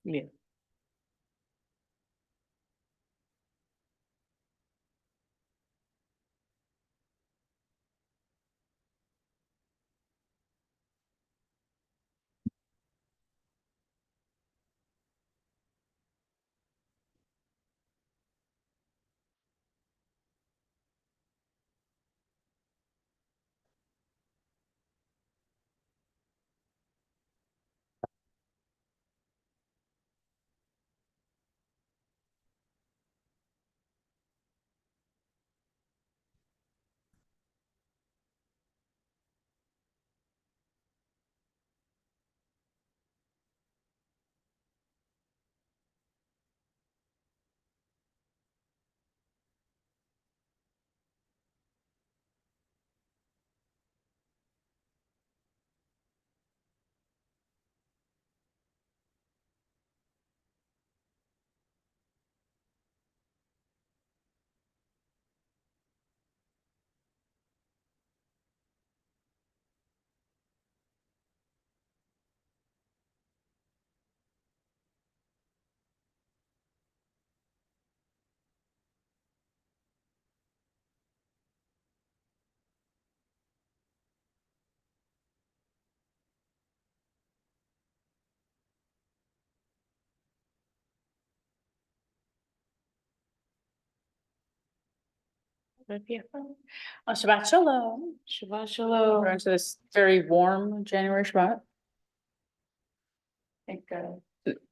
Yeah. Shabbat Shalom. Shabbat Shalom. We're into this very warm January Shabbat. I think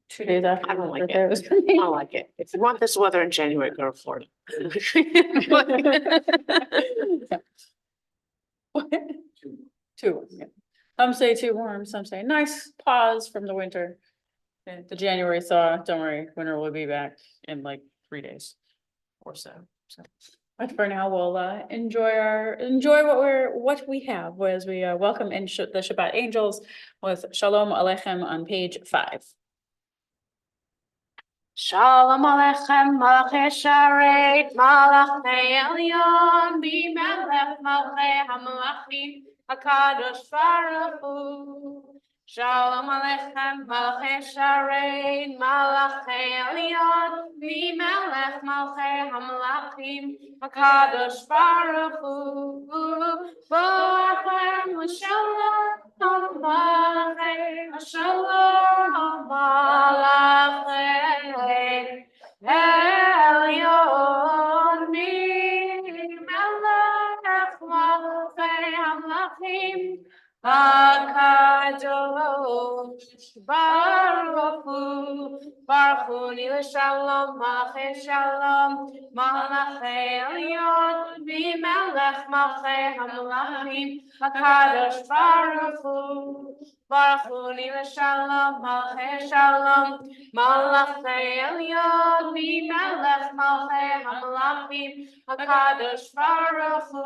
2 days after. I don't like birthday it. was I don't like it. If you want this weather in January, go to Florida. Too warm, yeah. Some say too warm, some say nice pause from the winter. And the January thaw, don't worry, winter will be back in like 3 days or so. But for now, we'll enjoy what we have as we welcome in the Shabbat angels with Shalom Aleichem on page 5. Shalom Aleichem, Malachei Sharet, Malachei Elyon, Bimelech, Malachei HaMalachim, HaKadosh Baruch Hu. Shalom Aleichem, Malachei Sharet, Malachei Elyon, Bimelech, Malachei HaMalachim, HaKadosh Baruch Hu. B'achem Shalom, Malachei Shalom, Malachei Elyon, Bimelech, Malachei HaMalachim, HaKadosh Baruch Hu. Baruch Hu Nil Shalom, Malachei Shalom, Malachei Elyon, Bimelech, Malachei HaMalachim, HaKadosh Baruch Hu. Baruch Hu Nil Shalom, Malachei Shalom, Malachei Elyon, Bimelech, Malachei HaMalachim, HaKadosh Baruch Hu.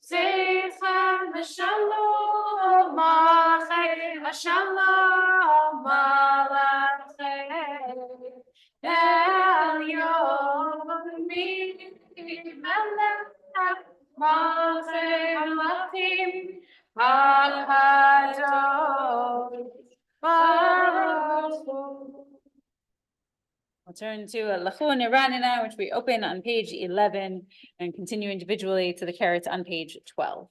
Zeichem v'shalom, Malachei Shalom, Malachei Elyon, Bimelech, Malachei HaMalachim, HaKadosh Baruch Hu. We'll turn to Lachun Iranina, which we open on page 11 and continue individually to the carrots on page 12.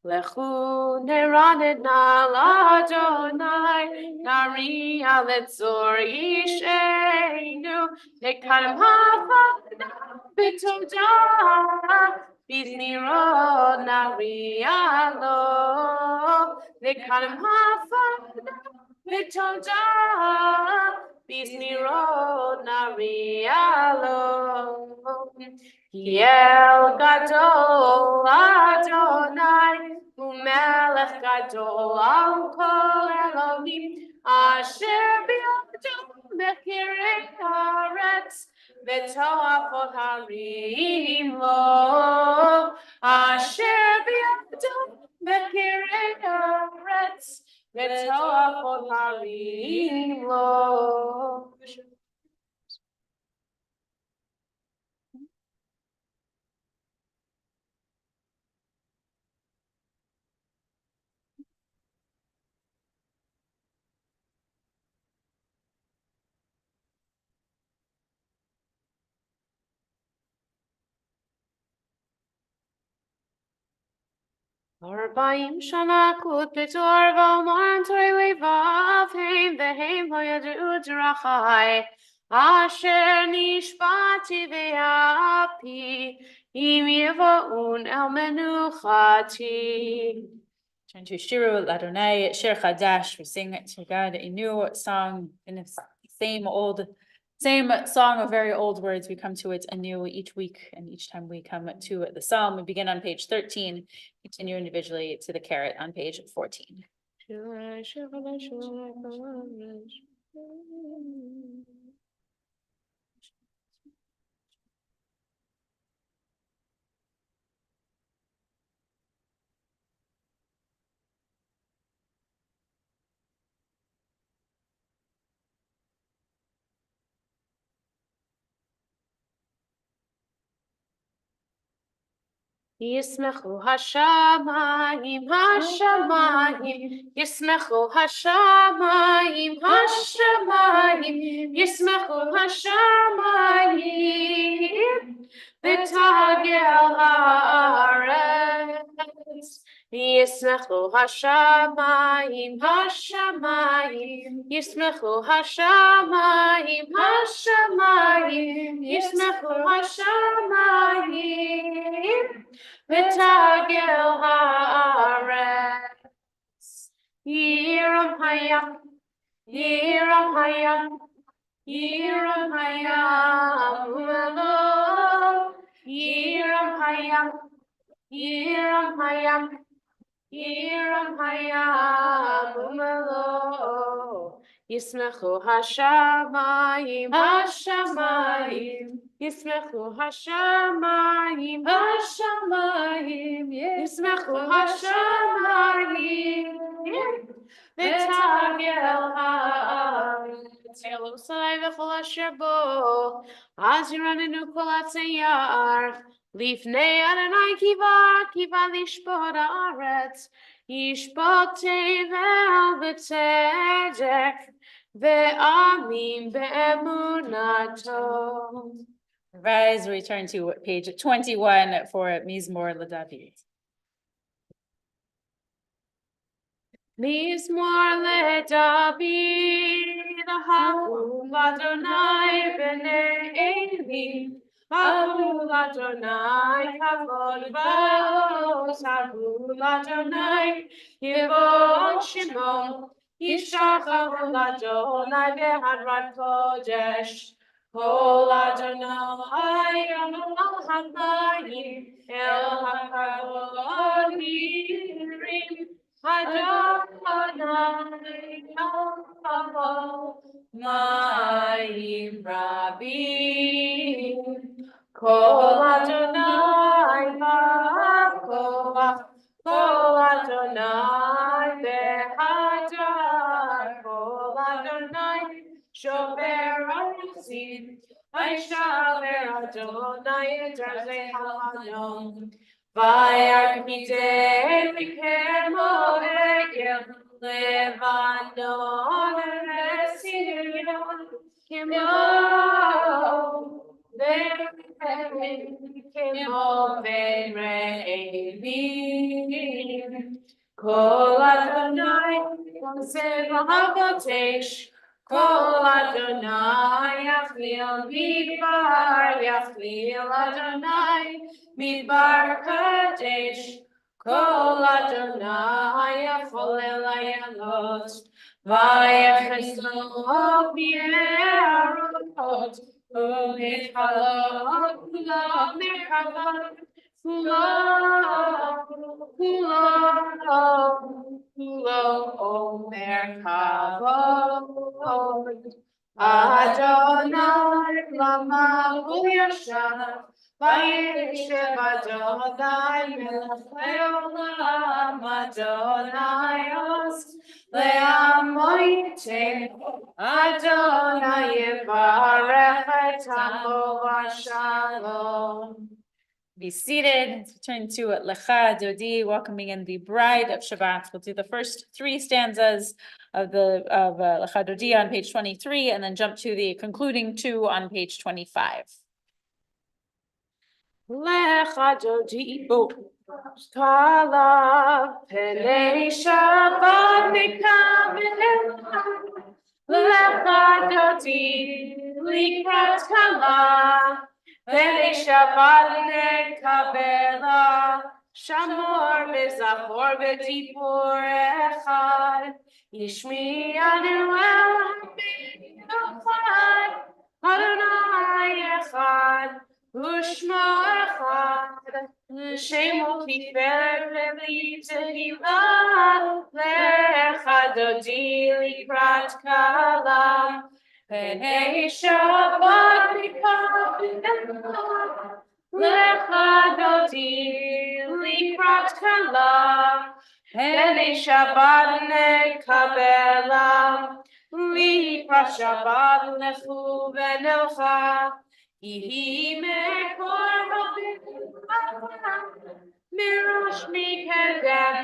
Lechu neranena l'Adonai, nari aletzor yisheinu, nekarim hafana b'toda, bizniro nari alo, nekarim hafana b'toda, bizniro nari alo. Kiel gadol Adonai, umelech gadol al kol Elohim, asher biyado mekirei haaretz, v'to'afot harim lo, asher biyado mekirei haaretz, v'to'afot harim lo. 40 שנה כות בתור ואומרן תורי לבב הם והם לא ידעו דרכי אשר נשבעתי באפי אם יבואון אל מנוחתי. Turn to Shiru Ladonai Shir Chadash. We sing to God a new song in the same song of very old words. We come to it anew each week, and each time we come to the psalm, we begin on page 13, continue individually to the carrot on page 14. ישמחו השמיים, השמיים, ישמחו השמיים, השמיים, ישמחו השמיים, ותגל הארץ. ישמחו השמיים, השמיים, ישמחו השמיים, השמיים, ישמחו השמיים. ותגל הארץ. ירום הים, ירום הים, ירום הים ומלואו. ירום הים, ירום הים, ירום הים ומלואו. ישמחו השמיים, השמיים, ישמחו השמיים, השמיים, ישמחו השמיים, ותגל הארץ. אלו שרי וכל אשר בו, אז ירננו כל עצי יער, לפני אדוני קיווה לשפוט הארץ, ישפוט תבל בצדק, ועמים באמונתו. Rise, return to page 21 for Mizmor LeDavid. Mizmor LeDavid, Ha'ul Adonai b'nei Eli, Ha'ul Adonai kavod va'oz, Ha'ul Adonai yivon Shimon, Yishacharu Adonai v'hadrat kodesh. Kol Adonai El HaChaim, El HaKavod Yirim, Adonai El HaKavod Mayim Rabim. Kol Adonai HaKoach, Kol Adonai Behadar, Kol Adonai Shomer Arutzim, Aishaver Adonai Edraze Halanon, Vayarkidei Mikemo Egel Levanon Resirion Kemo Kemo Ve'Re'evim. Kol Adonai Koseh V'Hakotesh, Kol Adonai Yachlil Midbar, Yachlil Adonai Midbar Kadesh. Kol Adonai Yacholel Ayalot, Vayachesov Yerot, U'nitchalot Kulo Merkavot, Kulo Omer Kavod. Adonai Lama Hu Yashav, Vayeshev Adonai Melech Leolam, Adonai Oz Le'amo Yiteh, Adonai Yevarech et Amo V'Shalom. Be seated. Turn to Lecha Dodi, welcoming in the bride of Shabbat. We'll do the first 3 stanzas of Lecha Dodi on page 23, and then jump to the concluding 2 on page 25. Lecha Dodi. Kala Penei Shabbat Mekabel Lecha Dodi Likrat Kala Penei Shabbat Mekabela Shamor Bezachor Betipur Echad Yishmi Anu El Echad Adonai Echad Ushmo Echad Shemo Tiferet Levi Tehila Lecha Dodi Likrat Kala Penei Shabbat Mikabel Lecha Dodi Likrat Kala Penei Shabbat Nekabela Likrat Shabbat Lechu Venelcha Yihi Mekor Mirosh Mikedem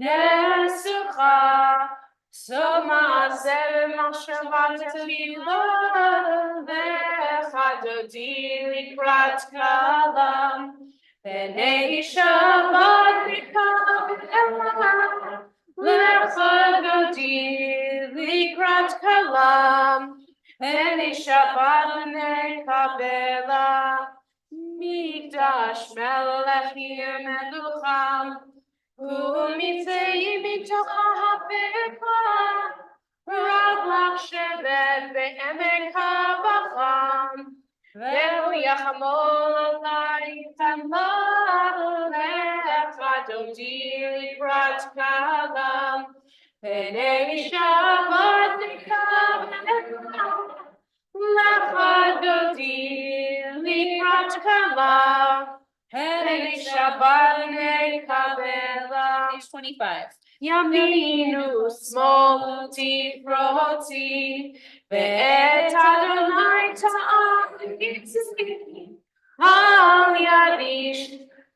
Nesucha Soma Zev Machshavat Tefillah Lecha Dodi Likrat Kala Penei Shabbat Mikabel Lecha Dodi Likrat Kala Penei Shabbat Nekabela Mikdash Melech Melucham Umitzei Mitocha HaPekah Raglach Shevet Be'emek HaVacham Ve'hu Yachamol Alai Tamar Lecha Dodi Likrat Kala Penei Shabbat Nikabel Lecha Dodi Likrat Kala Penei Shabbat Nekabela. Page 25. Yaminu Smol Tifroti Ve'et Adonai Ta'am Al Yadish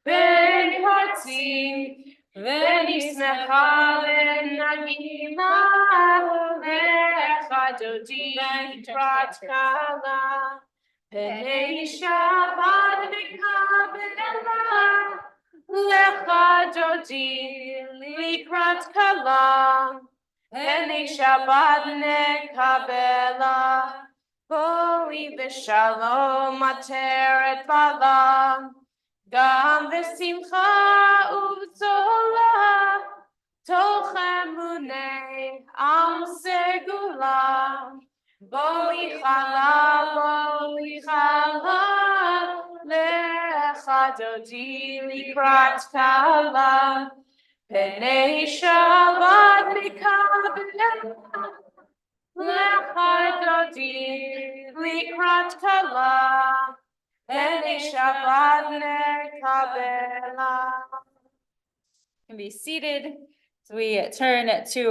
Ben Hartzi Ve'nismecha Ve'nagila Lecha Dodi Likrat Kala Penei Shabbat Mikabela Lecha Dodi Likrat Kala Penei Shabbat Nekabela Boi V'Shalom Ateret Bala Gam V'Simcha U'V'Zola Toch Emunei Am Segula Boi Chala Lecha Dodi Likrat Kala Penei Shabbat Mikabel Lecha Dodi Likrat Kala Penei Shabbat Nekabela. Can be seated. So we turn to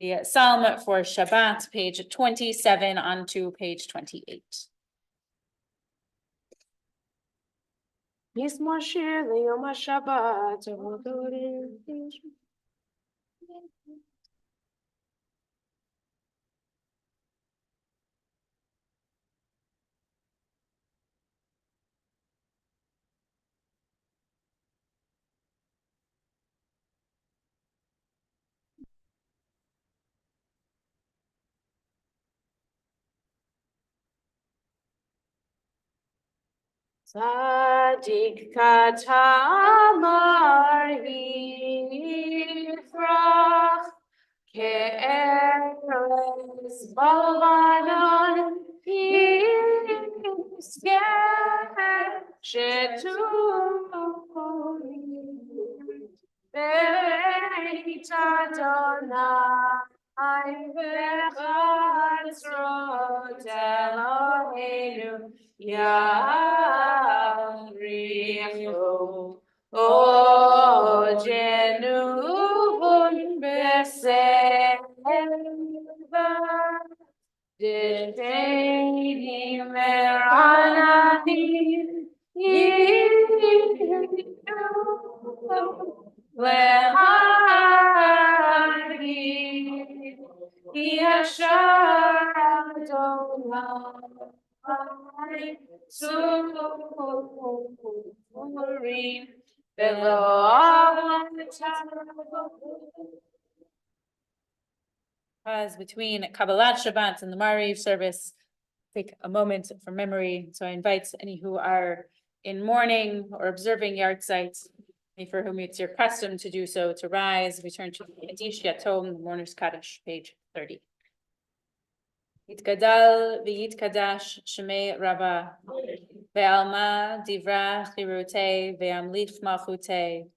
the Psalm for Shabbat, page 27 onto page 28. Yismor Shir Leyom HaShabbat Tzadik katamar yifrach ke'eres balvanon yisger sheturi beit Adonai v'chatzrot Eloheinu Yarichu O Genuvun Beseva Deteni Merananim Yidu Lehagi Yashar Adonai Surim Pause between Kabbalat Shabbat and the Mariv service. Take a moment for memory. So I invite any who are in mourning or observing yard sites, any for whom it's your custom to do so, to rise. We turn to the Adish Yatom, the Mourner's Kaddish, page 30. Yitgadal v'yitkadash shemei Rabbah, ve'alma divra chirutei ve'amlich malchutei,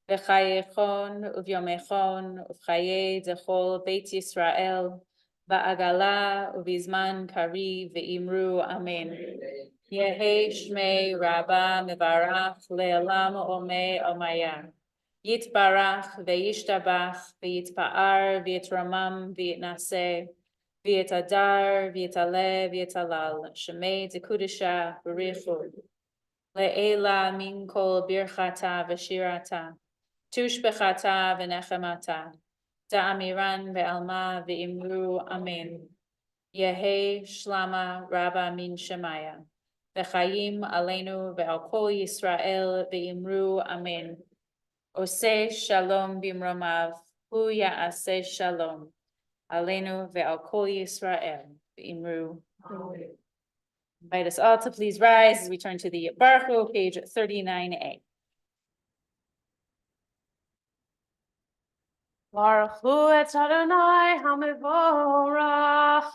ve'chayechon uvyomechon uvchaye dechol Beit Yisrael, va'agala uvizman kari ve'imru amen. Yehi shmei Rabbah mevarach le'olam omei omaya. Yitbarach ve'yishtabach ve'yitpa'ar ve'yitramam ve'yitnaseh. V'yitadar, v'yitaleh, v'yitalal, shemei dekudisha, b'richu, le'ela min kol birchata v'shirata, tushbechata v'nechemata, da'amiran ve'alma v'imru amen. Yehi shlama rabba min shemaya, v'chayim aleinu ve'al kol Yisrael v'imru amen. Oseh shalom b'imromav, hu ya'aseh shalom. Aleinu ve'al kol Yisrael v'imru. Invite us all to please rise as we turn to the Baruch Hu, page 39a. Baruch Hu et Adonai HaMevorach.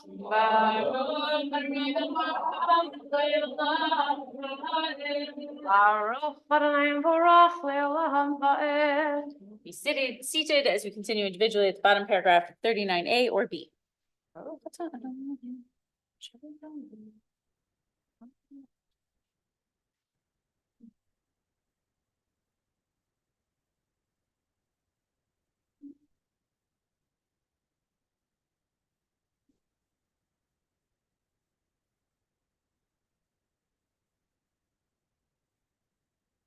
Baruch Adonai Mevorach le'olam va'ed. Be seated as we continue individually at the bottom paragraph 39a or b. Oh, what's that?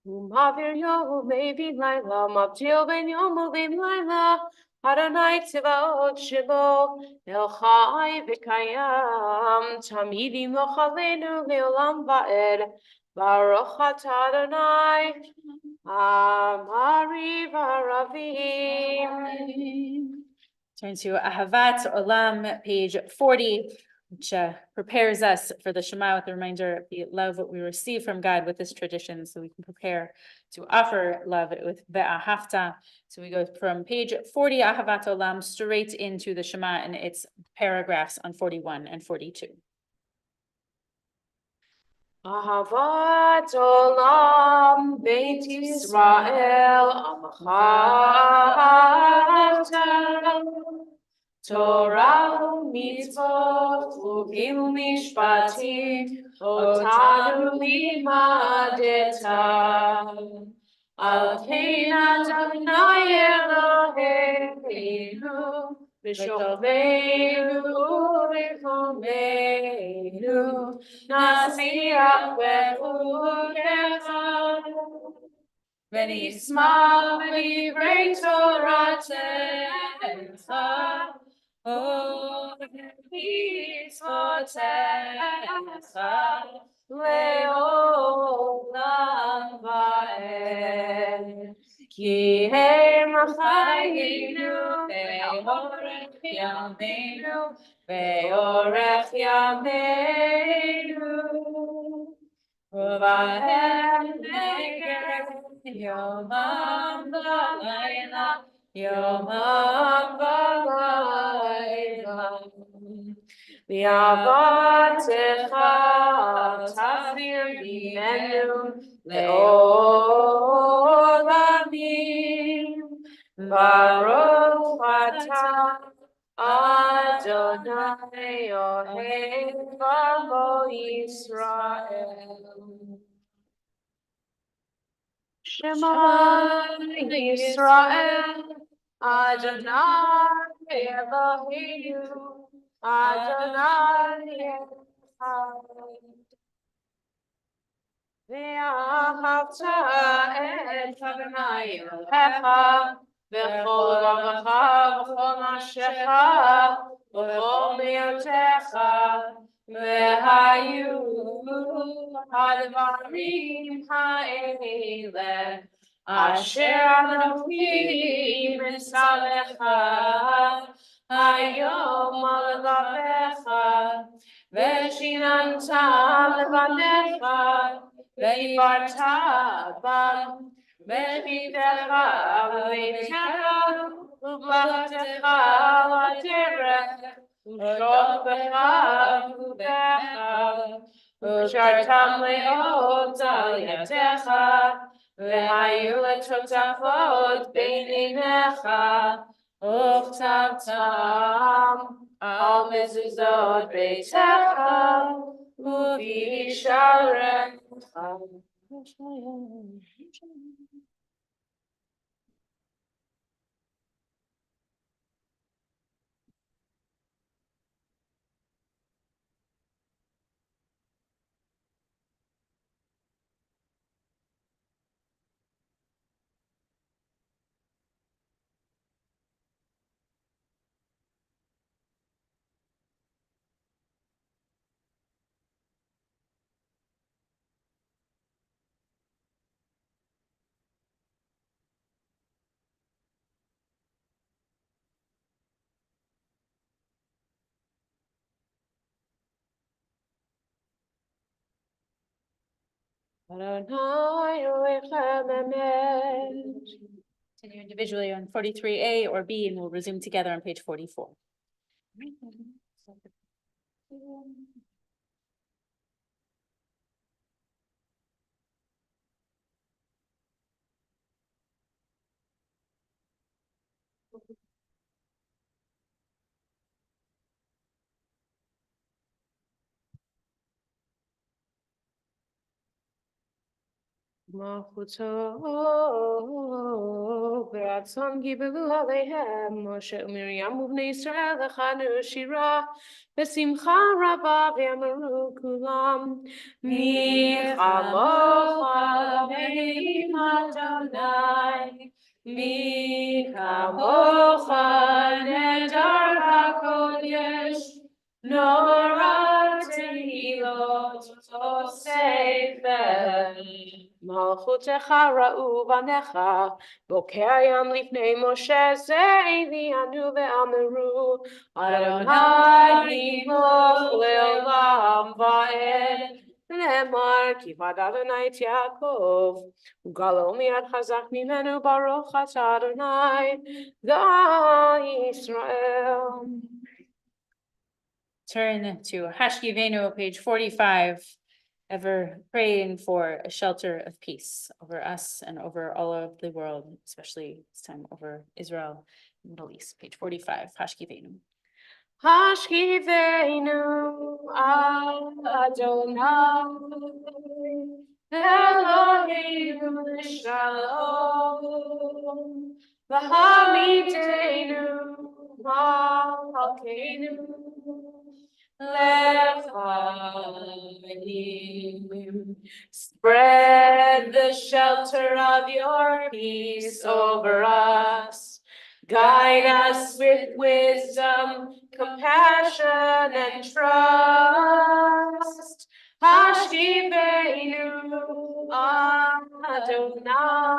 Mavir yom maybe Laila, Mavtil ben yom movim Laila, Adonai Tzivaot Shebo, El Chai v'Kayam, Tamidim Lochalenu Leolam Va'ed, Baruch Atah Adonai, Amari Varavim. Turn to Ahavat Olam, page 40, which prepares us for the Shema with a reminder of the love that we receive from God with this tradition, so we can prepare to offer love with Be'ahavta. So we go from page 40, Ahavat Olam, straight into the Shema and its paragraphs on 41 and 42. Ahavat Olam Beit Yisrael Amcha Torah Mitzvot Chukim Mishpatim Otanu Limadeta Al Kein Adonai Eloheinu B'Shovenu V'Chomeinu Nasiach Be'ukecha V'Nismach V'Divrei Toratecha Oh, Mitzvotecha Le'olam Va'ed Ki Hem Chayinu Ve'orech Yameinu Ve'orech Yameinu V'Vahem Neged Yomam V'Layla Yomam V'Layla V'Avatecha Tavir Bimenu Le'olamim Baruch Atah Adonai Yohev Amo Yisrael. Shema Yisrael Adonai Eloheinu Adonai Echad. Ve'ahavta et Adonai Elohecha V'chol ravacha v'chol nafshecha v'chol miyotecha v'hayu hadvarim ha'eleh Asher Anochi Mitzalecha Hayom al Gavecha Veshinantam Levanecha Veivarta Bam Vevitecha Veitecha Uvachtecha Laterech Ushofecha Uvecha Ushartam Leot Al Yadecha והיו לתותפות בעיניך, וכתבתם על מזוזות ביתך, ובשעריך. Continue individually on 43A or B, and we'll resume together on page 44. מלכותו ברצון גיבלו עליהם משה ומרים ובני ישראל לחנו שירה בשמחה רבה ואמרו כולם מי כמוך אלוהים אדוני מי כמוך נדר הקודש נורא תהילות תוספת מלכותך ראו בניך בוקר ים לפני משה זה הביאנו ואמרו אדוני ימלוך לעולם ועד נאמר כי בד אדוני את יעקב וגלו מיד חזק ממנו ברוך אתה אדוני גא ישראל. Turn to Hashkivenu, page 45, ever praying for a shelter of peace over us and over all of the world, especially this time over Israel, Middle East, page 45, Hashkivenu. Hashkivenu Adonai Eloheinu Shalom V'hamidenu Malkeinu Lechaim. Spread the shelter of your peace over us. Guide us with wisdom, compassion, and trust. Hashkivenu Adonai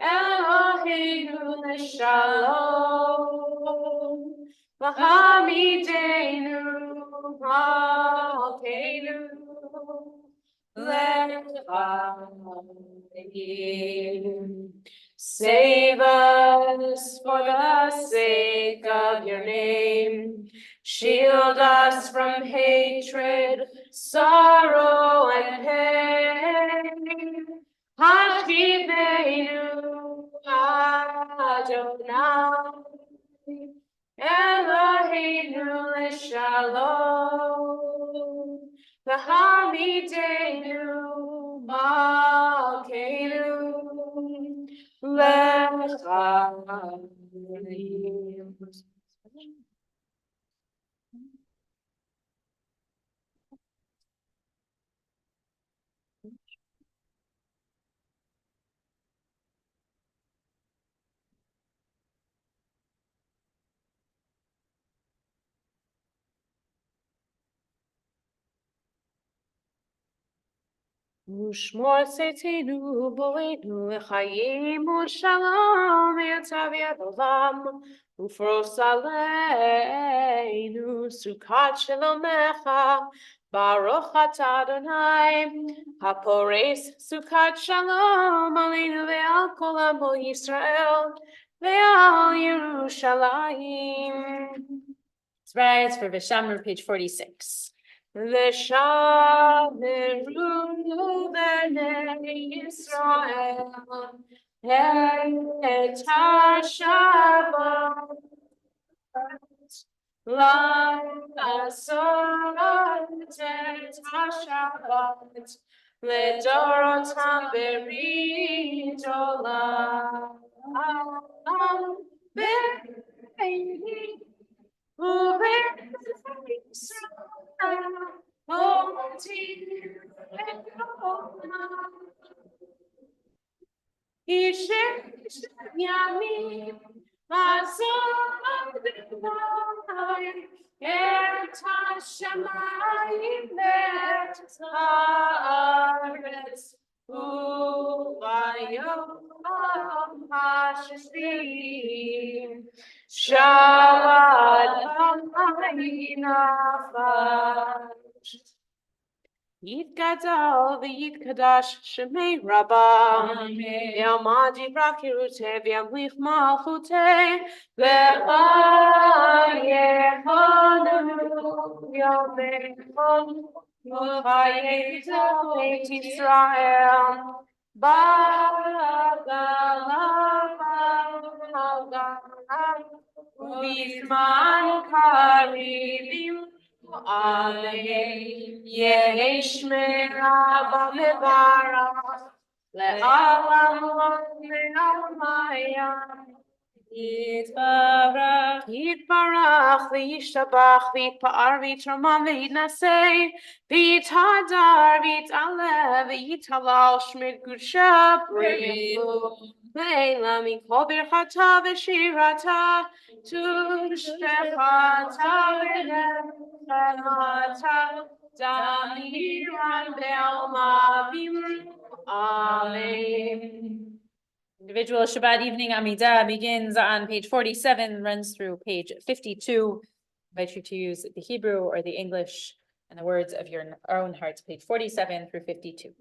Eloheinu Shalom V'hamidenu Malkeinu Lechaim. Save us for the sake of your name. Shield us from hatred, sorrow, and pain. Hashkivenu Adonai Eloheinu Shalom V'hamidenu Malkeinu Lechaim. ושמור צאתנו בואנו לחיים ושלום יצב יד עולם ופרוס עלינו סוכת שלומך ברוך אתה אדוני הפורס סוכת שלום עלינו ועל כל עמו ישראל ועל ירושלים. Let's rise for Vishamru, page 46. ושמרו בני ישראל את השבת לעשות את השבת לדורותם ברית עולם בני ובני ישראל איש ימים עזוב בני את השמיים ואת הארץ וביום השביעי שבת נפש. יתגדל ויתקדש שמי רבה, ויעמד יברכרותיה וימליך מלכותיה, ויחוננו ימינו וחיי בית ישראל, בגלה ובזמן קריב Amen. Yeshmera b'mevara le'alam le'alamaya. Yitbarach v'yishtabach v'yitpa'ar v'yitramam v'yitnaseh v'yithadar v'yit'aleh v'yithalal shmid gudsha b'rivu le'ela mikol birchata v'shirata tushbechata v'nefemata damiran be'alma b'imru. Amen. Individual Shabbat evening Amidah begins on page 47, runs through page 52. I invite you to use the Hebrew or the English and the words of your own hearts, page 47 through 52.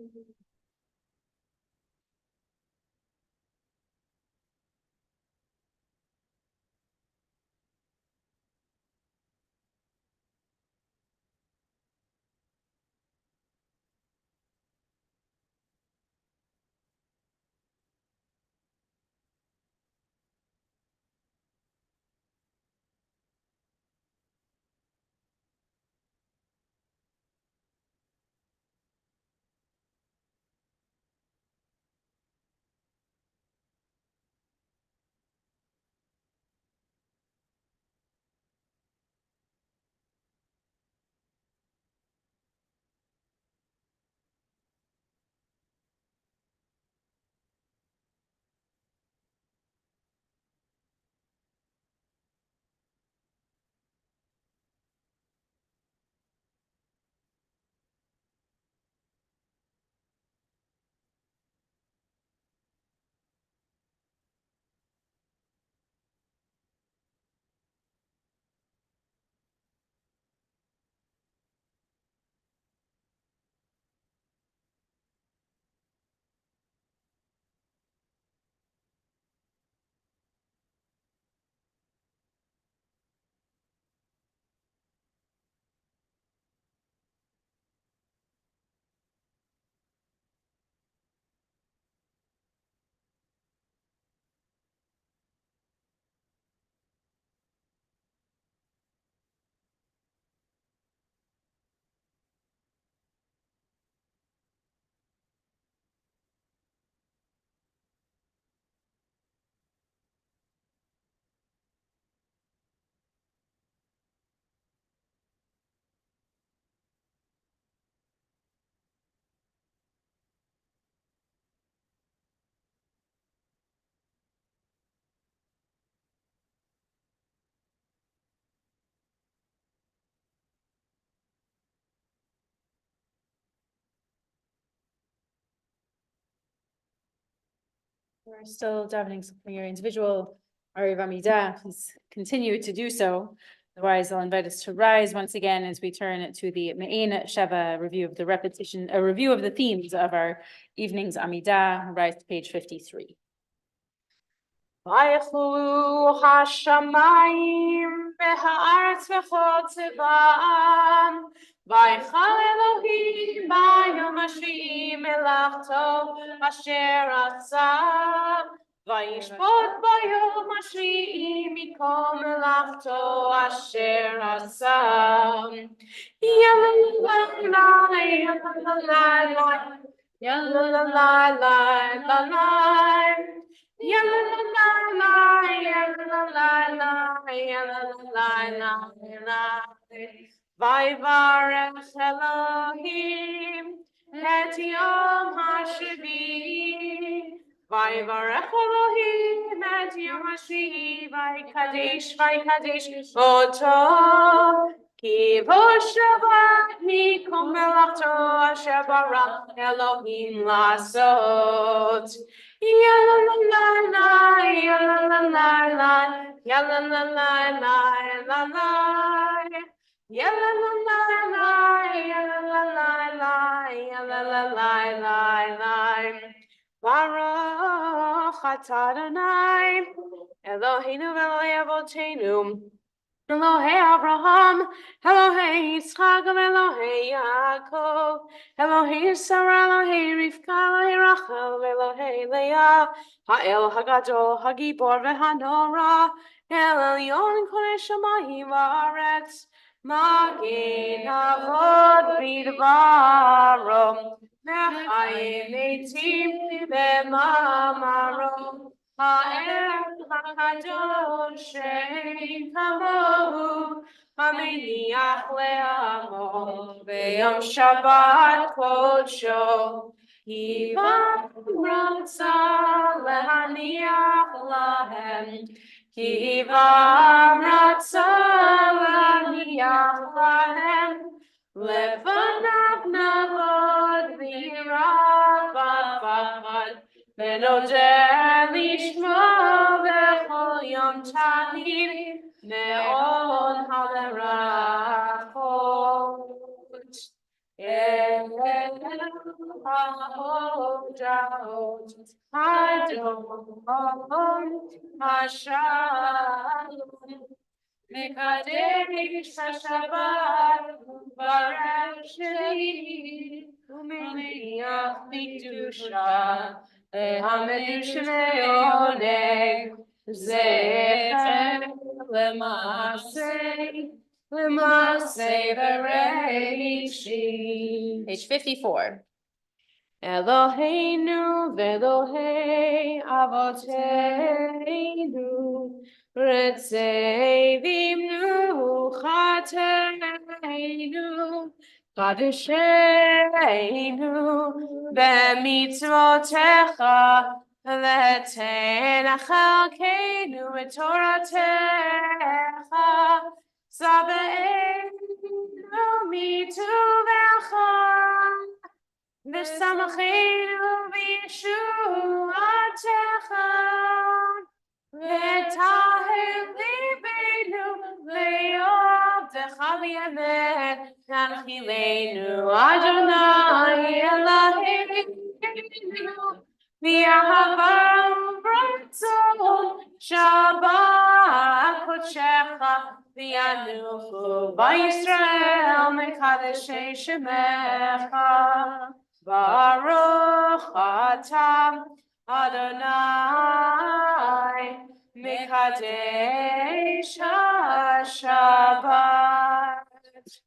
We're still davening for your individual Ariv Amidah. Please continue to do so. Otherwise, I'll invite us to rise once again as we turn to the Me'in Sheva review of the repetition, a review of the themes of our evening's Amidah. Rise to page 53. ויכלו השמיים והארץ וכל צבאם, ויכל אלוהים ביום השביעי מלאכתו אשר עשה, וישפוט ביום השביעי מכל מלאכתו אשר עשה. ויברך אלוהים את יום השביעי, ויברך אלוהים את יום השביעי, ויקדש אותו, כי בו שבת מכל מלאכתו אשר ברא אלוהים לעשות. Baruch atah Adonai Eloheinu Elohei Avotenu Elohei Abraham, Elohei Yitzchak, Elohei Yaakov, Elohei Sarah, Elohei Rivka, Elohei Rachel, Elohei Leah, Ha'el Hagadol, Hagibor veHanora, El Elyon Kodesh Shamayim Va'aretz, Magen Avod Bidvaro, Mechayim Eitim B'mamaro. Ha'el hakadosh she'ein kamohu, hameniach le'amo b'yom Shabbat kodsho, kivam ratza lehaniach lahem, kivam ratza lehaniach lahem, lefanav navod v'yirah b'pachad. ונודה לשמו בכל יום תמיד מאוד הלרחות. אל ההודעות הדומות השלום, מקדש השבת וברך שלי, ומניח בקדושה המדושני עונג, זכר למעשה בראשית. Page 54. Eloheinu ve'Elohei avotenu, retzevimnu chateinu, Kadesheinu b'mitzvotecha, v'tenachalkeinu b'toratecha, zabeinu mituvecha, v'samachenu b'yeshuatecha, v'taher libeinu le'yovdecha v'yemet, Nanchilenu Adonai Eloheinu v'yahava v'ratzon Shabbat kodshecha v'yanuchu v'Yisrael mekadeshei shemecha. Baruch atah Adonai mekadesh ha-Shabbat.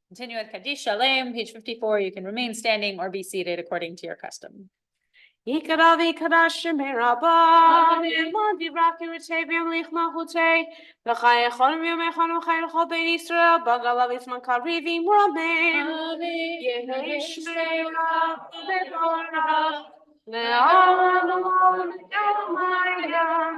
Continue with Kaddish Shalem, page 54. You can remain standing or be seated according to your custom. Yikara v'kadash shemei rabba, v'yelmod divrach yirutei v'yamlich malchutei, v'chai echon v'yomechon v'chai l'chol bein Yisrael, b'gala v'tzman karivim rameim, yehi shmei rabba v'borach, ve'olam olam v'yomayam,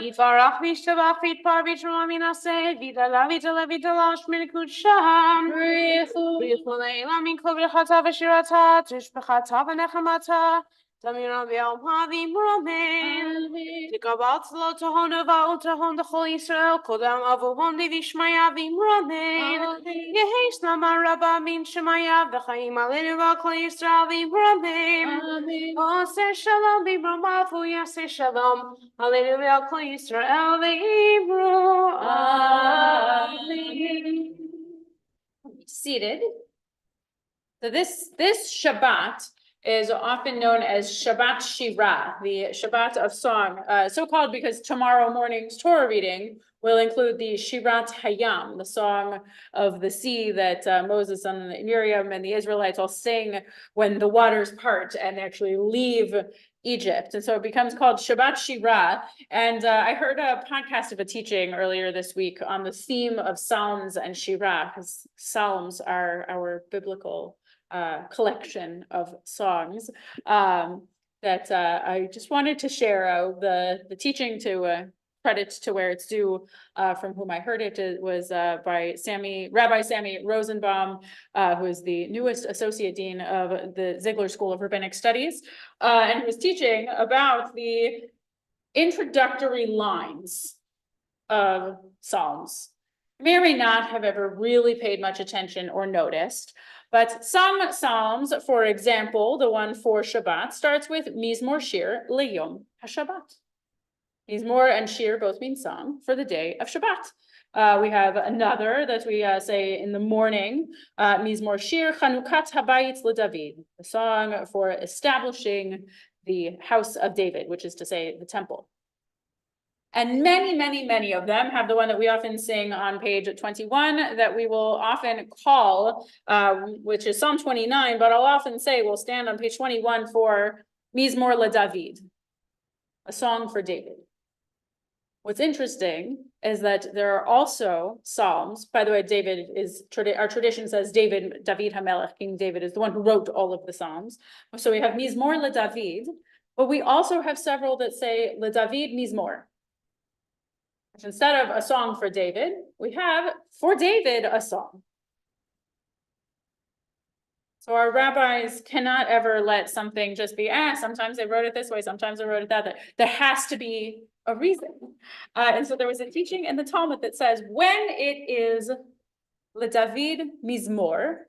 Yitbarach v'yishtabach v'yitpar v'yitrom aminaseh, v'yidala v'yidala v'yidala shminikud sham, B'yichu le'ila min kol v'chata v'shirata, tishbechata v'nechamata, Tamira Bial Pavim Romain. Tikabat lo Tahonava Utahon the Holy Israel, Kodam Avuhon Divishmaya Vim Romain. Yehesh Namaraba Min Shemaya, the Chaim Alenova Kli Israel Vim Romain. Ose Shalom Vim Romafu Yase Shalom. Hallelujah Kli Israel Vim Romain. Seated. So this Shabbat is often known as Shabbat Shira, the Shabbat of song, so called because tomorrow morning's Torah reading will include the Shirat Hayam, the song of the sea that Moses and Miriam and the Israelites all sing when the waters part and actually leave Egypt. And so it becomes called Shabbat Shira. And I heard a podcast of a teaching earlier this week on the theme of Psalms and Shira, because Psalms are our biblical collection of songs that I just wanted to share the teaching to credit to where it's due from whom I heard it. It was by Rabbi Sammy Rosenbaum, who is the newest associate dean of the Ziegler School of Rabbinic Studies, and he was teaching about the introductory lines of Psalms. May or may not have ever really paid much attention or noticed, but some Psalms, for example, the one for Shabbat, starts with Mizmor Shir Leyom HaShabbat. Mizmor and Shir both mean song for the day of Shabbat. We have another that we say in the morning, Mizmor Shir Chanukat Habayit LeDavid, the song for establishing the house of David, which is to say the temple. And many, many, many of them have the one that we often sing on page 21 that we will often call, which is Psalm 29, but I'll often say we'll stand on page 21 for Mizmor LeDavid, a song for David. What's interesting is that there are also Psalms. By the way, David is, our tradition says David HaMelech, King David, is the one who wrote all of the Psalms. So we have Mizmor LeDavid, but we also have several that say LeDavid Mizmor. Instead of a song for David, we have for David a song. So our rabbis cannot ever let something just be, sometimes they wrote it this way, sometimes they wrote it that way. There has to be a reason. And so there was a teaching in the Talmud that says when it is LeDavid Mizmor,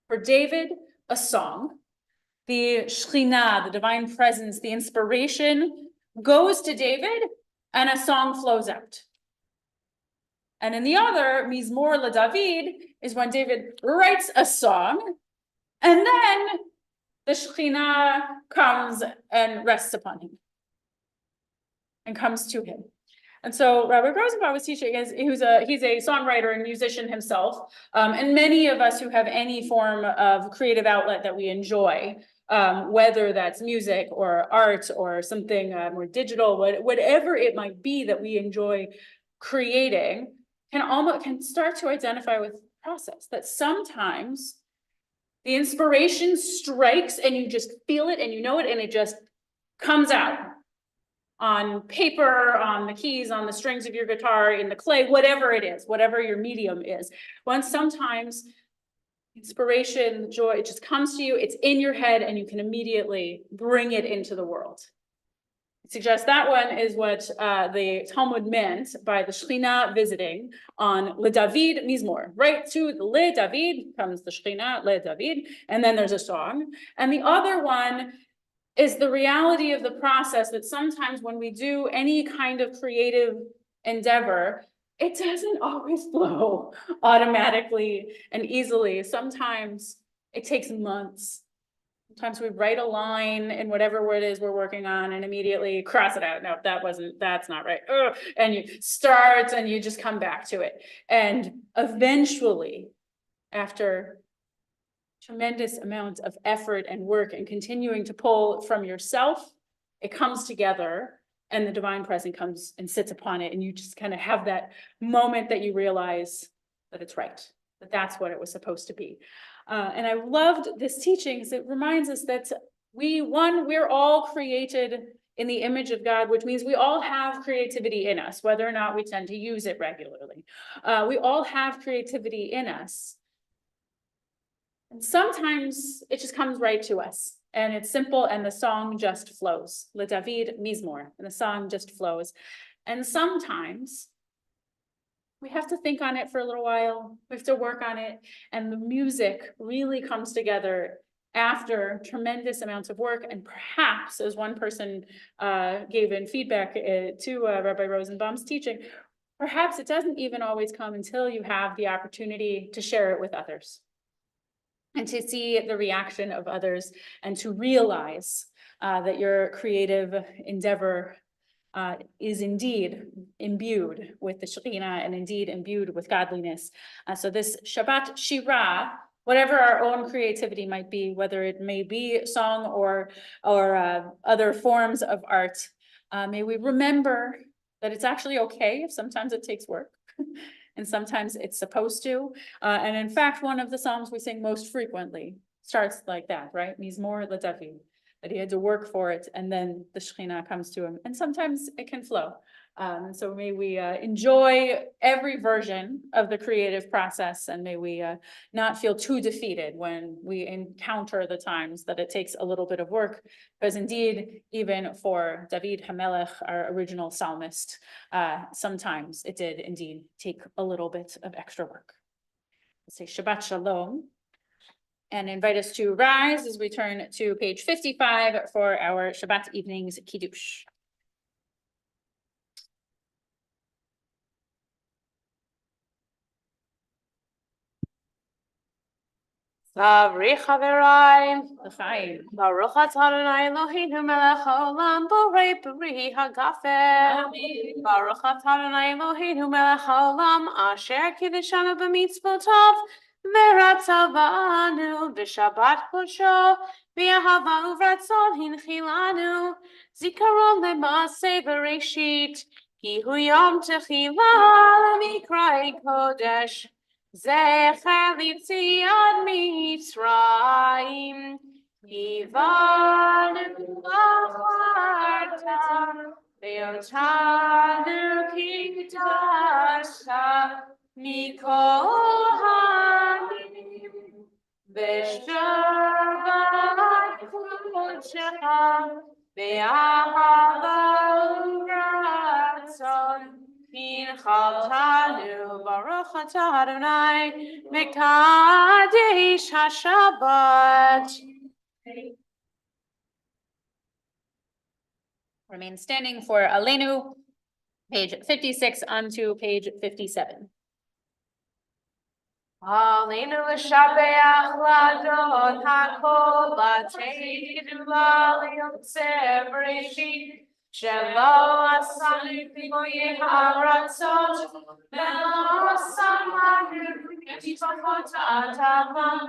for David a song, the Shekhinah, the divine presence, the inspiration goes to David and a song flows out. And in the other, Mizmor LeDavid, is when David writes a song, and then the Shekhinah comes and rests upon him, and comes to him. And so Rabbi Rosenbaum was teaching, he's a songwriter and musician himself, and many of us who have any form of creative outlet that we enjoy, whether that's music or art or something more digital, whatever it might be that we enjoy creating, can start to identify with the process that sometimes the inspiration strikes and you just feel it and you know it and it just comes out on paper, on the keys, on the strings of your guitar, in the clay, whatever it is, whatever your medium is. When sometimes inspiration, joy, it just comes to you, it's in your head and you can immediately bring it into the world. I suggest that one is what the Talmud meant by the Shekhinah visiting on LeDavid Mizmor. Right to the LeDavid comes the Shekhinah, LeDavid, and then there's a song. And the other one is the reality of the process that sometimes when we do any kind of creative endeavor, it doesn't always flow automatically and easily. Sometimes it takes months. Sometimes we write a line in whatever word it is we're working on and immediately cross it out. No, that's not right. Ugh. And you start and you just come back to it. And eventually, after tremendous amount of effort and work and continuing to pull from yourself, it comes together and the divine presence comes and sits upon it. And you just kind of have that moment that you realize that it's right, that that's what it was supposed to be. And I loved this teaching because it reminds us that we're all created in the image of God, which means we all have creativity in us, whether or not we tend to use it regularly. We all have creativity in us. And sometimes it just comes right to us and it's simple, and the song just flows. Le David Mizmor, and the song just flows. And sometimes we have to think on it for a little while. We have to work on it, and the music really comes together after tremendous amounts of work. And perhaps, as one person gave in feedback to Rabbi Rosenbaum's teaching, perhaps it doesn't even always come until you have the opportunity to share it with others and to see the reaction of others, and to realize that your creative endeavor is indeed imbued with the Shekhinah and indeed imbued with godliness. So this Shabbat Shira, whatever our own creativity might be, whether it may be song or other forms of art, may we remember that it's actually okay if sometimes it takes work. And sometimes it's supposed to. And in fact, one of the Psalms we sing most frequently starts like that, right? Mizmor LeDavid, that he had to work for it, and then the Shekhinah comes to him. And sometimes it can flow. So may we enjoy every version of the creative process, and may we not feel too defeated when we encounter the times that it takes a little bit of work, because indeed, even for David HaMelech, our original psalmist, sometimes it did indeed take a little bit of extra work. Let's say Shabbat Shalom, and invite us to rise as we turn to page 55 for our Shabbat evening's Kiddush. Savri Chaverai, L'chaim. Baruch atah Adonai Eloheinu melech haolam, borei peri hagafen. Baruch atah Adonai Eloheinu melech haolam, asher kiddeshanu b'mitzvotav, v'ratzah ba'anu b'shabbat kodsho, v'yahava uvratzon hinchilanu, zikaron le'maaseh bereshit, ki hu yom techila l'mikra'ei kodesh. Zecher litziat Mitzrayim, Ivanu acharta, Ve'otanu kidasha, Mikol ha'anim, Ve'shavat kodshecha, Ve'ahava uratzon, Inchaltanu Baruch atah Adonai Mekadesh HaShabbat. Remain standing for Aleinu, page 56 onto page 57. Aleinu l'shabeach l'adon hakol l'teidu l'yotzeh bereshit shelo asanu b'moyeh haratzot v'lo samanu b'mitzvot ha'atavam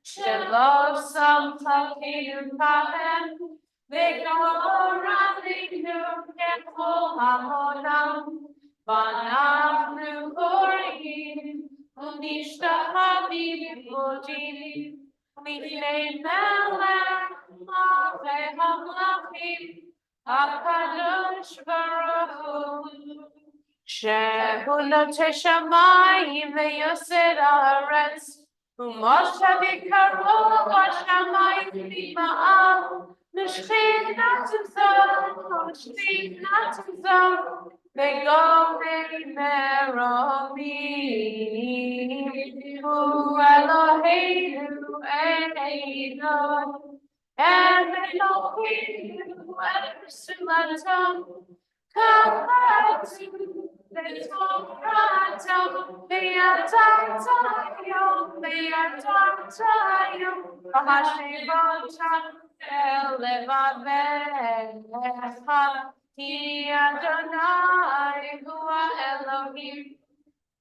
shelo samcha keinu kahem v'koranu kechol hamonam v'anachnu korim Unishtahavim Modim, Lifnei Melech, Malchei Hamlachim, HaKadosh Baruch Hu, Shehu Notei Shamayim ve'Yosed Haaretz, Umoshe v'Karov HaShamayim v'Ma'al, Nishchinat Zon, Nishchinat Zon, V'Gomei Meromim, Hu Eloheinu Eidon, Eloheinu Esumatom, Kapatu V'Toratom, V'Yatatayon, V'Hashivotam Elevavecha, Ki Adonai Hu Elohim,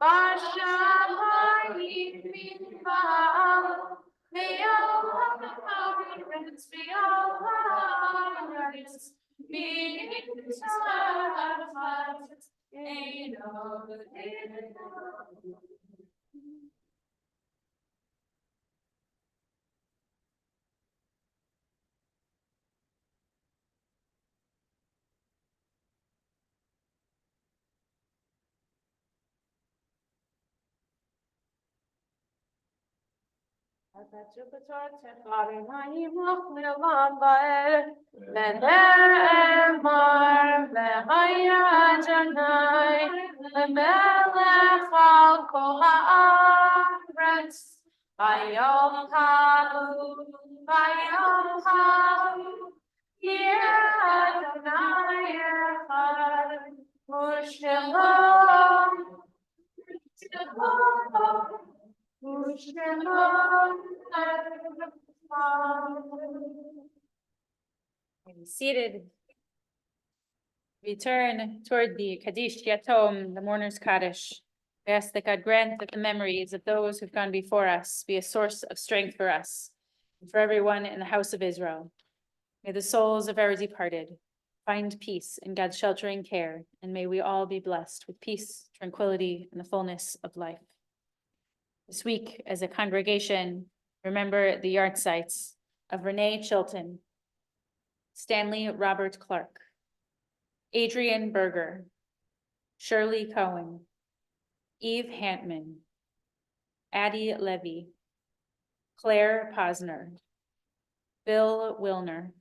Bashamayim V'Ba'al, V'Yom HaMaretz, V'Yom HaMaretz, V'Yitafat Eino Eino. Hayom Hahu, yeah, Adonai Echad, U'Shalom, U'Shalom, Be seated. Return toward the Kaddish Yatom, the mourner's Kaddish. We ask that God grant that the memories of those who've gone before us be a source of strength for us and for everyone in the house of Israel. May the souls of our departed find peace in God's sheltering care, and may we all be blessed with peace, tranquility, and the fullness of life. This week, as a congregation, remember the yard sites of Renee Chilton, Stanley Robert Clark, Adrian Berger, Shirley Cohen, Eve Hantman, Addie Levy, Claire Posner, Bill Wilner,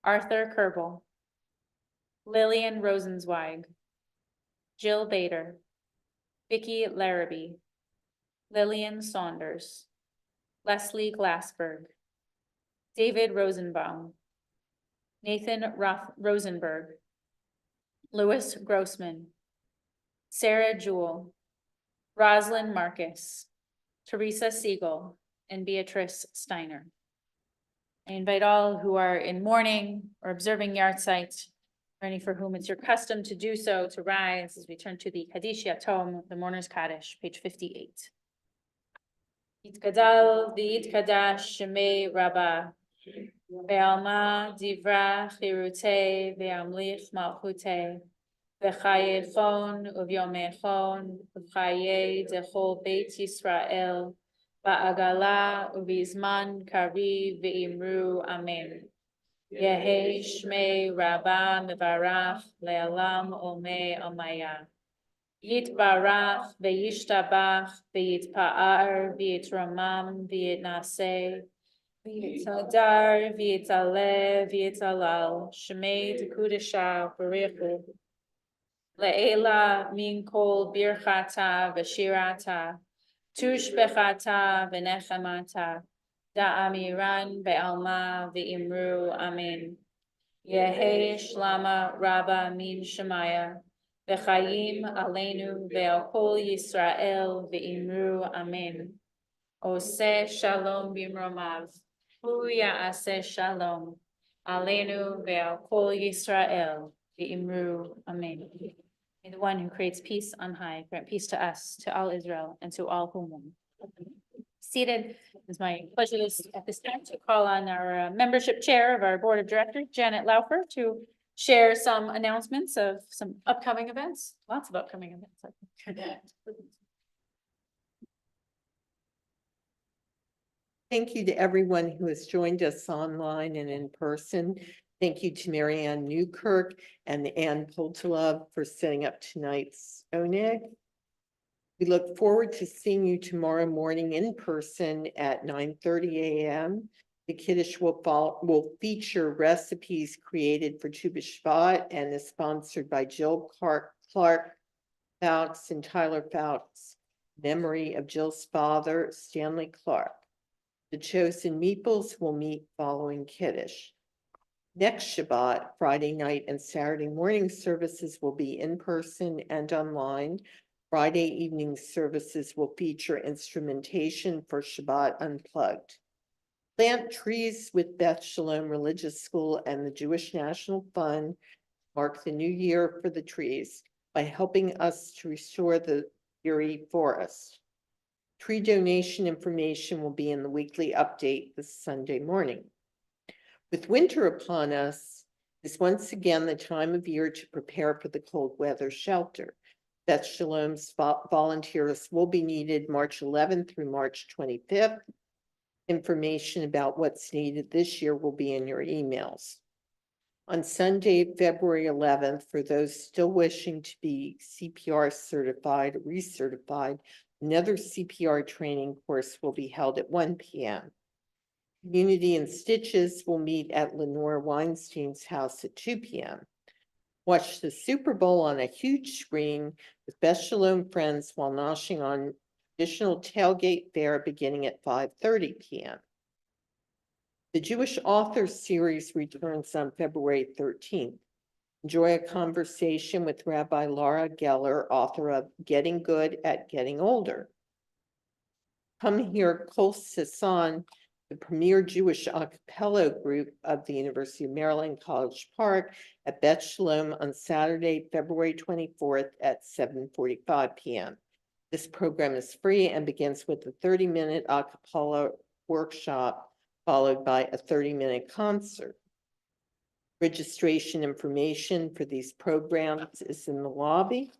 Arthur Kerbel, Lillian Rosenzweig, Jill Bader, Vicki Larrabee, Lillian Saunders, Leslie Glassberg, David Rosenbaum, Nathan Rosenberg, Louis Grossman, Sarah Jewell, Roslyn Marcus, Teresa Siegel, and Beatrice Steiner. I invite all who are in mourning or observing yard sites, or any for whom it's your custom to do so, to rise as we turn to the Kaddish Yatom, the Mourner's Kaddish, page 58. Yitgadal v'yitkadash shemei Rabbah, ve'alma divra chirutei ve'amlich malchutei, ve'chayechon uvyomechon u'chaye dechol beit Yisrael, ba'agala u'bizman kari ve'imru amen. Yehi shmei Rabbah mevarach le'alam olmei amaya. Yitbarach ve'yishtabach ve'yitpa'ar ve'yitramam ve'yitnaseh ve'yitadar ve'yitaleh ve'yitalal shmei tekudesha barichu le'ela min kol birchata v'shirata tushbechata v'nechamata da'amiran be'alma ve'imru amen. Yehi shlama Rabba min shemaya V'chayim aleinu ve'al kol Yisrael ve'imru amen. Oseh shalom bimromav, hu ya'aseh shalom aleinu ve'al kol Yisrael ve'imru amen. May the one who creates peace on high grant peace to us, to all Israel, and to all who mourn. Seated, it's my pleasure at this time to call on our membership chair of our board of directors, Janet Laufer, to share some announcements of some upcoming events, lots of upcoming events. Thank you to everyone who has joined us online and in person. Thank you to Marianne Newkirk and Ann Poltolov for setting up tonight's ONEG. We look forward to seeing you tomorrow morning in person at 9:30 a.m. The Kiddush will feature recipes created for Tu B'Shvat and is sponsored by Jill Clark Fouts and Tyler Fouts, memory of Jill's father, Stanley Clark. The chosen meeples will meet following Kiddush. Next Shabbat, Friday night and Saturday morning services will be in person and online. Friday evening services will feature instrumentation for Shabbat Unplugged. Plant trees with Beth Shalom Religious School and the Jewish National Fund mark the new year for the trees by helping us to restore the Erie Forest. Tree donation information will be in the weekly update this Sunday morning. With winter upon us, it's once again the time of year to prepare for the cold weather shelter. Beth Shalom's volunteers will be needed March 11th through March 25th. Information about what's needed this year will be in your emails. On Sunday, February 11th, for those still wishing to be CPR certified, recertified, Another CPR training course will be held at 1 p.m. Community and Stitches will meet at Lenore Weinstein's house at 2 p.m. Watch the Super Bowl on a huge screen with Beth Shalom friends while noshing on additional tailgate fare beginning at 5:30 p.m. The Jewish Authors Series returns on February 13th. Enjoy a conversation with Rabbi Laura Geller, author of Getting Good at Getting Older. Come hear Kol Sisson, the premier Jewish a cappella group of the University of Maryland College Park at Beth Shalom on Saturday, February 24th at 7:45 p.m. This program is free and begins with a 30-minute a cappella workshop followed by a 30-minute concert. Registration information for these programs is in the lobby.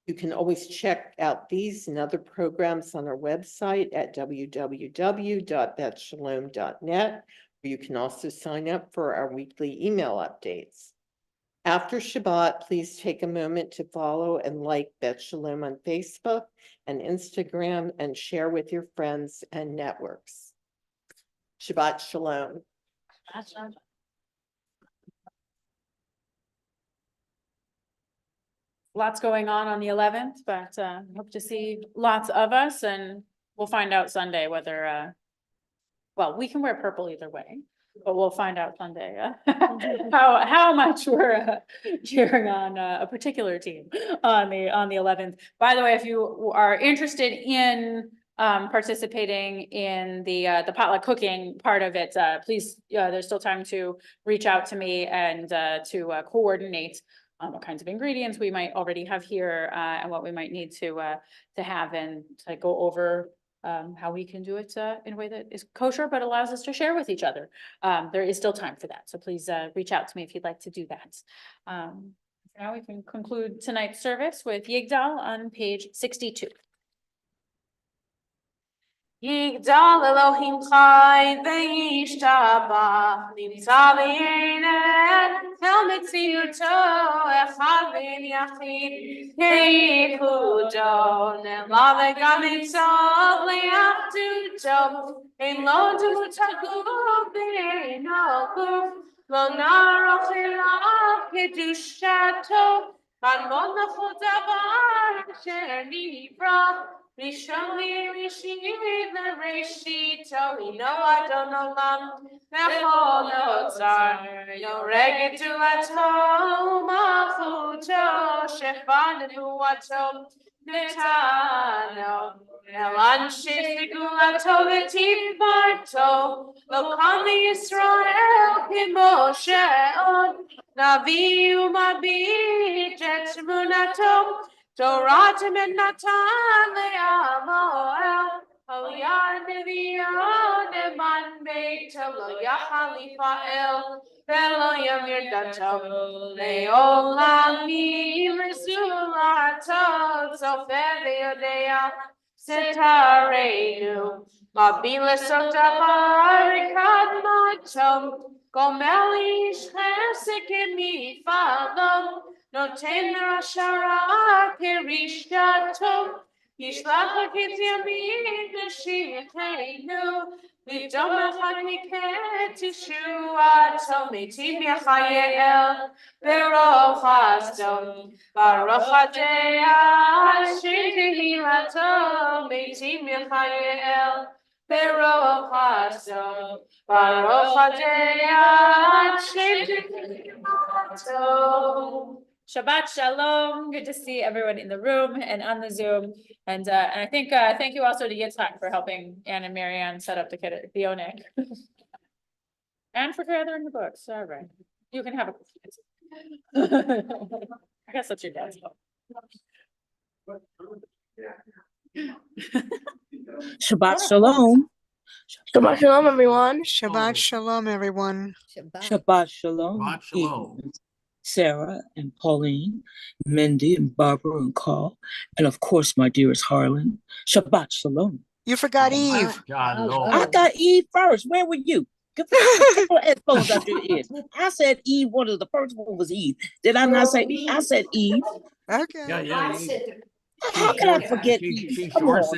You can always check out these and other programs on our website at www.bethshalom.net, where you can also sign up for our weekly email updates. After Shabbat, please take a moment to follow and like Beth Shalom on Facebook and Instagram and share with your friends and networks. Shabbat Shalom. Lots going on the 11th, but hope to see lots of us, and we'll find out Sunday whether, well, we can wear purple either way, but we'll find out Sunday how much we're cheering on a particular team on the 11th. By the way, if you are interested in participating in the potluck cooking part of it, please, there's still time to reach out to me and to coordinate what kinds of ingredients we might already have here, and what we might need to have, and to go over how we can do it in a way that is kosher but allows us to share with each other. There is still time for that, so please reach out to me if you'd like to do that. Now we can conclude tonight's service with Yigdal on page 62. Yigdal Elohim Chai Ve'yishtabach Nimtza V'yineh El Metziuto Echad V'in Yachid Keichudo Nela V'gam Itzov Le'achduto Ein Lo Demutagu B'eino Guf Lo Naroch Elav Kedushato Kan Mod Nachol Davar Asher Nivra Rishoni Rishid Reshito Adon Olam V'chol Otzar Yoreg Duato Malchuto Shechvan Duato Netano El Anshe Segulato V'Tivarto Lo Kam Yisrael K'Moshe Od Navi Umabit Et Munato Torah and Natan le'amoel Aliyah nevi'ah neman beito lo yachal lifael Velo yamir dato le'olamim zulato Sofer ve'yodea setareinu Mabile sotavar kadmatom Gomeli chesek mifalom Noten Rashara Perishato Yishlach Kityamin Shichenu Vidom Haniket Tishuato Metim Yachael Baruch Hasdom Baruch Adea Shetihilato Metim Yachael Baruch Hasdom Baruch Adea Shetihilato. Shabbat Shalom. Good to see everyone in the room and on the Zoom. And I think thank you also to Yitzhak for helping Anne and Marianne set up the Onik. And for gathering the books. All right. You can have a I guess that's your dad's fault. Shabbat Shalom. Shabbat Shalom, everyone. Shabbat Shalom, everyone. Shabbat Shalom. Shabbat Shalom. Sarah and Pauline, Mindy and Barbara and Carl, and of course my dearest Harlan. Shabbat Shalom. You forgot Eve. God, Lord. I got Eve first. Where were you? Get the headphones out your ears. I said Eve. One of the first one was Eve. Did I not say Eve? I said Eve. Okay. Yeah. How can I forget Eve? She Come sure on. said